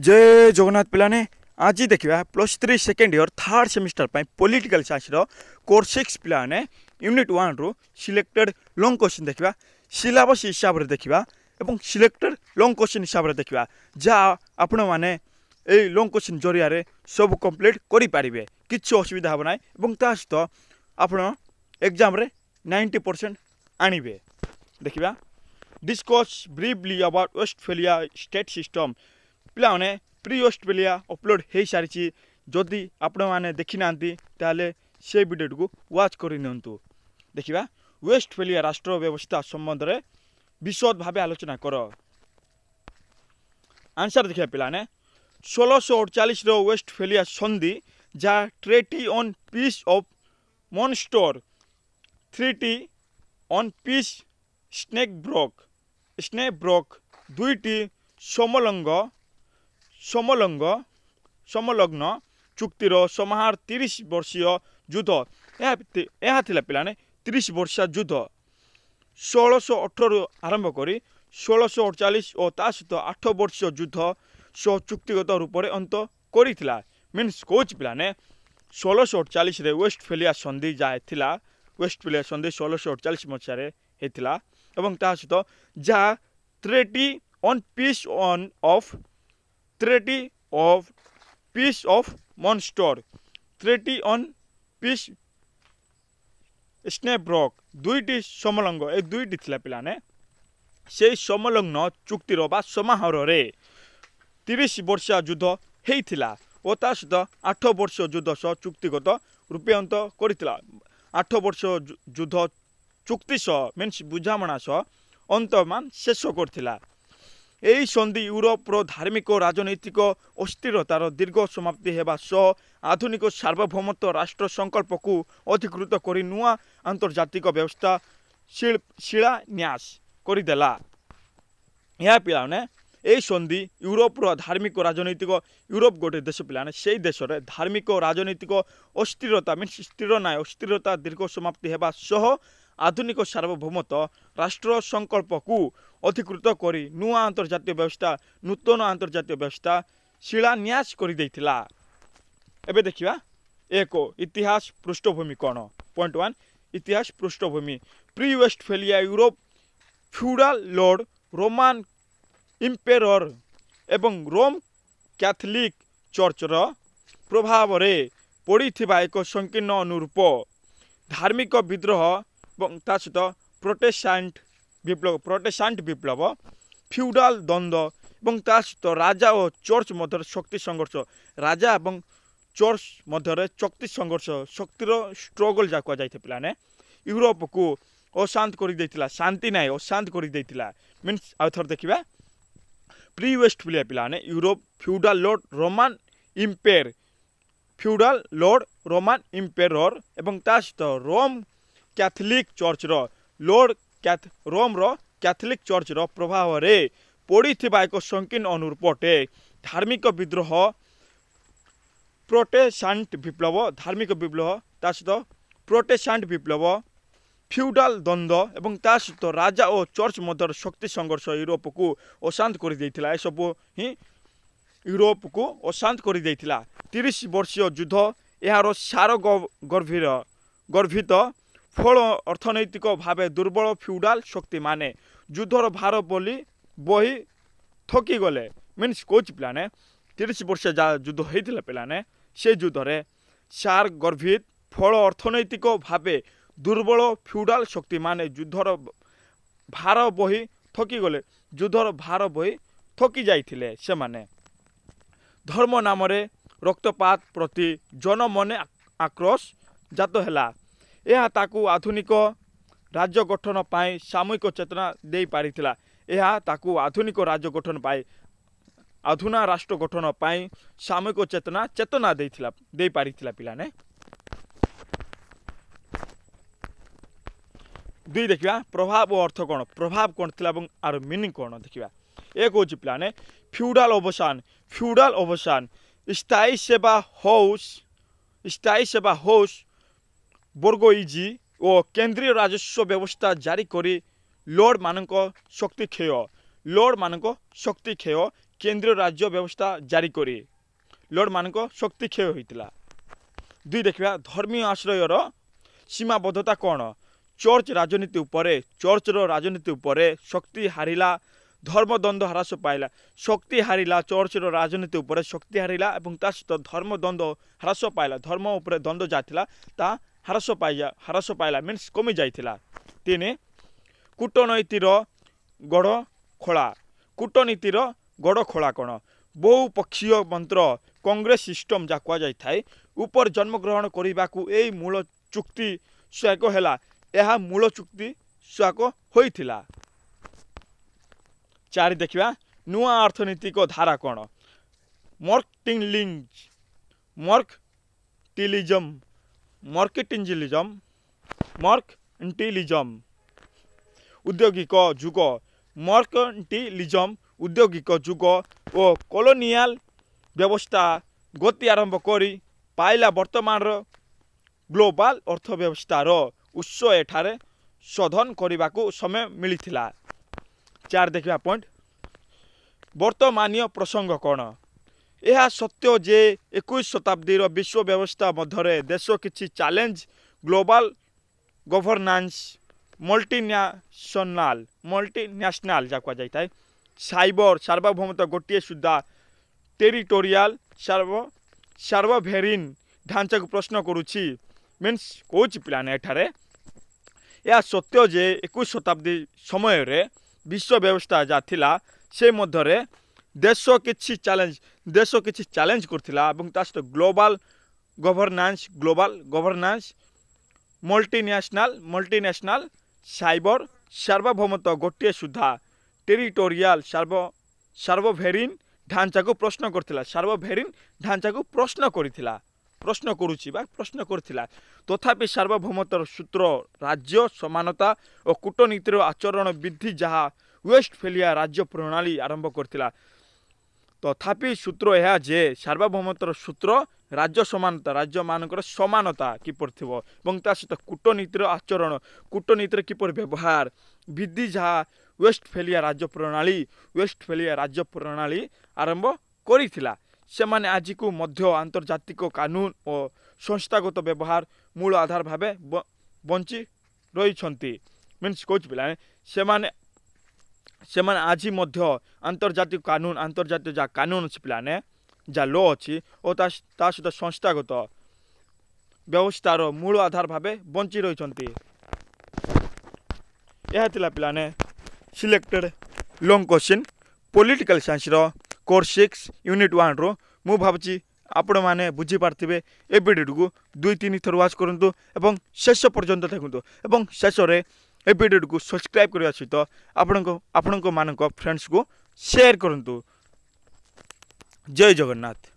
जय जगन्नाथ पिलाने आज देखा plus 3 second year third semester political science core 6 पिलाने यूनिट 1 रु सिलेक्टेड लॉन्ग क्वेश्चन देखा सिलेबस हिसाब से देखा और सिलेक्टेड लॉन्ग क्वेश्चन हिसाब से देखा जहाँ आपण मैंने यही लॉन्ग क्वेश्चन जरिया सब कंप्लीट करें किसी असुविधा हे ना और सहित आप एग्जाम 90% आणवे देखा discuss briefly about Australia state system पिलाने प्री ऑस्ट्रेलिया अपलोड हो सारी जदि आपण मैंने देखी ना से वीडियो को वाच कर देखा वेस्टफेलिया राष्ट्र व्यवस्था संबंध में विशद भाव आलोचना कर आंसर देखिए पिलाने 1648 वेस्टफेलिया संधि जहाँ treaty on peace of Münster treaty on peace Osnabrück दुईटी समलग्न चुक्तिर समाहार 30 वर्षीय युद्ध यह पिलाने 30 वर्षा युद्ध 1618 आरंभ कर 1648 और ता सहित 8 वर्ष युद्ध सो चुक्तिगत रूप से अंत करा मीन्स कौच पिलाने 1648 वेस्टफेलिया संधि जहाँ वेस्टफेलिया संधि 1648 मसीह होता एवं ता सहित जहाँ treaty on peace of Münster treaty on peace Osnabrück दुईटी समलग्न ए दुईटी थिला पिलाने से समलग्न चुक्तिर बा समाहार 30 वर्षा युद्ध होता और ता सहित 8 वर्ष युद्ध सह चुक्तिगत रूपे अंत कर 8 वर्ष युद्ध चुक्ति सह मीन्स बुझामणा सह अंतमान शेष करथिला। यही संधि यूरोपर धार्मिक और राजनैतिक अस्थिरतार दीर्घ समाप्ति होगा सह आधुनिक सार्वभौमत्व राष्ट्र संकल्प को अधिकृत कर नुआ आंतर्जातिक व्यवस्था शिलान्यास करदेला। यह पिलाने यही संधि यूरोपर धार्मिक और राजनैतिक यूरोप गोटे देश पिलाने से देश में धार्मिक और राजनैतिक अस्थिरता मीन्स स्थिर ना अस्थिरता दीर्घ समाप्ति होगा सह आधुनिक सार्वभौमत्व राष्ट्र संकल्प को अधिकृत कर नुआ आंतर्जातीय व्यवस्था नूतन आंतर्जातीय व्यवस्था शिलान्यास कर देथिला। एबे देखिबा एक इतिहास पृष्ठभूमि कौन पॉइंट 1 इतिहास पृष्ठभूमि pre Westphalia Europe feudal lord Roman emperor एवं रोम कैथोलिक चर्चर प्रभाव रे पड़ी एक संकीर्ण अनुरूप धार्मिक विद्रोह और ता सहित प्रोटेस्टांट विप्लव फ्यूडाल द्वंद्व और ता सहित राजा और चर्च मध्य शक्ति संघर्ष राजा और चर्च मध्य शक्ति संघर्ष शक्तिर स्ट्रगल जहाँ कहुए पिलाने यूरोप को अशांत कर शांति ना अशांत कर मीन्स आउ थर देखा प्री वेस्टफेलिया पिलाने Europe feudal lord Roman emperor एवं ता सहित रोम कैथोलिक चर्च रोम कैथोलिक चर्च प्रभाव रे पड़ी एक संकीर्ण अनुरूपटे धार्मिक विद्रोह प्रोटेस्टांट विप्लव धार्मिक विप्लव ता सहित प्रोटेस्टांट विप्लव फ्यूडाल द्वंद्व एवं ता सहित राजा और चर्च मध्य शक्ति संघर्ष यूरोप को अशांत कर देथिला सब ही यूरोप को अशांत कर देथिला। 30 वर्षीय युद्ध यार सार गर्भित फल अर्थनैतिक भाव दुर्बल फ्यूडाल शक्ति माने युद्धर भार बोली बही थकी गले मीन्स कोच पिलाने 30 वर्ष जहाँ युद्ध होता पिलाने से युद्ध सार गर्भित फल अर्थनैतिक भाव दुर्बल फ्यूडाल शक्ति माने युद्धर भार बही थकी गले युद्धर भार बही थकी जाइथिले से माने धर्म नाम रक्तपात प्रति जनमने आक्रोश जात है यह ताकू आधुनिक राज्य गठन पाई सामूहिक चेतना दे पारिथिला यह ताकू आधुनिक राज्य गठन पाई आधुना राष्ट्र गठन पाई सामूहिक चेतना दे पारिथिला पिलाने। दुई देखिया प्रभाव और अर्थ कौन प्रभाव कौन थिला एवं आर मीनिंग कौन देखिया एक होची पिलाने फ्यूडाल अवसान स्थायी सेवा हाउस बोर्गोइजी और केंद्रीय राजस्व व्यवस्था जारी करी लॉर्ड मानक शक्ति क्षय केंद्रीय राज्य व्यवस्था जारी करी लॉर्ड मानक शक्ति क्षय होता। दुई देखा धर्मीय आश्रयर सीमाबद्धता कौन चर्च राजनीति उपरे चर्चर राजनीति उपरे शक्ति हारिला धर्मद्वंद्व ह्रास पाइला शक्ति हारिला चर्चर राजनीति उपरे शक्ति हारिला एवं ता सहित धर्मद्वंद्व ह्रास पाइला धर्म उपरे द्वंद्व जाथिला ता ह्रास पाइला मीन्स कमी जाइथिला। तीन कूटनीतिर गढ़ खोला कूटनीतिर गढ़ खोला कौन बहुपक्षीय मंत्र कांग्रेस सिस्टम जा कह जाए उपर जन्मग्रहण करने को यही मूल चुक्ति सहायक है यह मूल चुक्ति सहायक होइथिला। चारि देखिया नुआ अर्थनीतिक धारा कौन मर्केंटिलिज्म औद्योगिक जुग मर्केंटिलिज्म औद्योगिक जुग और कॉलोनियल व्यवस्था गति आरंभ करी पाइला वर्तमान ग्लोबल अर्थव्यवस्थार उत्स एठारे शोधन करने को समय मिलिथिला। चार देखा पॉइंट वर्तमानीय प्रसंग कौन यह सत्य जे 21 शताब्दी विश्व व्यवस्था मध्य देश किछि चैलेंज ग्लोबल गवर्नेंस मल्टीनेशनल जा कह जाए साइबर सार्वभौमता गोटे सुधा टेरिटोरियल सार्वभौमिक ढांचा को प्रश्न करुछि मीन्स कौच पिलाने एठारे यह सत्य जे 21 शताब्दी समय रे विश्व व्यवस्था जा थिला से मध्य देश किछि चैलेंज करथिला एवं ता सहित ग्लोबल गवर्नेंस मल्टीनेशनल साइबर सार्वभौमता गोटे सुधा टेरिटोरियल सार्वभौमिक ढांचा को प्रश्न करथिला सार्वभौमिक ढांचा को प्रश्न करथिला तथापि सार्वभौमतार सूत्र राज्य समानता और कूटनीतिर आचरण विधि जहाँ वेस्टफेलिया राज्य प्रणाली आरंभ करथिला तथापि सूत्र यह जे सार्वभौमतार सूत्र राज्य समानता राज्य मानकर समानता किपर थिबो एवं ता सहित कूटनीतिर आचरण कूटनीतिर किपर व्यवहार विधि जहाँ वेस्टफेलिया राज्य प्रणाली आरंभ करिथिला सेमाने आज को मध्य आंतर्जातिक कानून और संस्थागत व्यवहार मूल आधार भावे बंची रही मीन्स कौच पिला सेमाने आज मध्य आंतर्जातिक जा कानून अच्छी पिलाने जा लॉ अच्छी और ता सहित संस्थागत व्यवस्थार मूल आधार भावे बंची रही यह थिला पिलाने selected long question political science course 6 unit 1 रो मु भावची आपण माने बुझी पार्थिबे ए वीडियो को 2-3 थर वाच करंतु एवं शेष पर्यंत देखंतु एवं शेष रे ए वीडियो को सब्सक्राइब करबा सहित आपणको मानक फ्रेंड्स को शेयर करंतु। जय जगन्नाथ।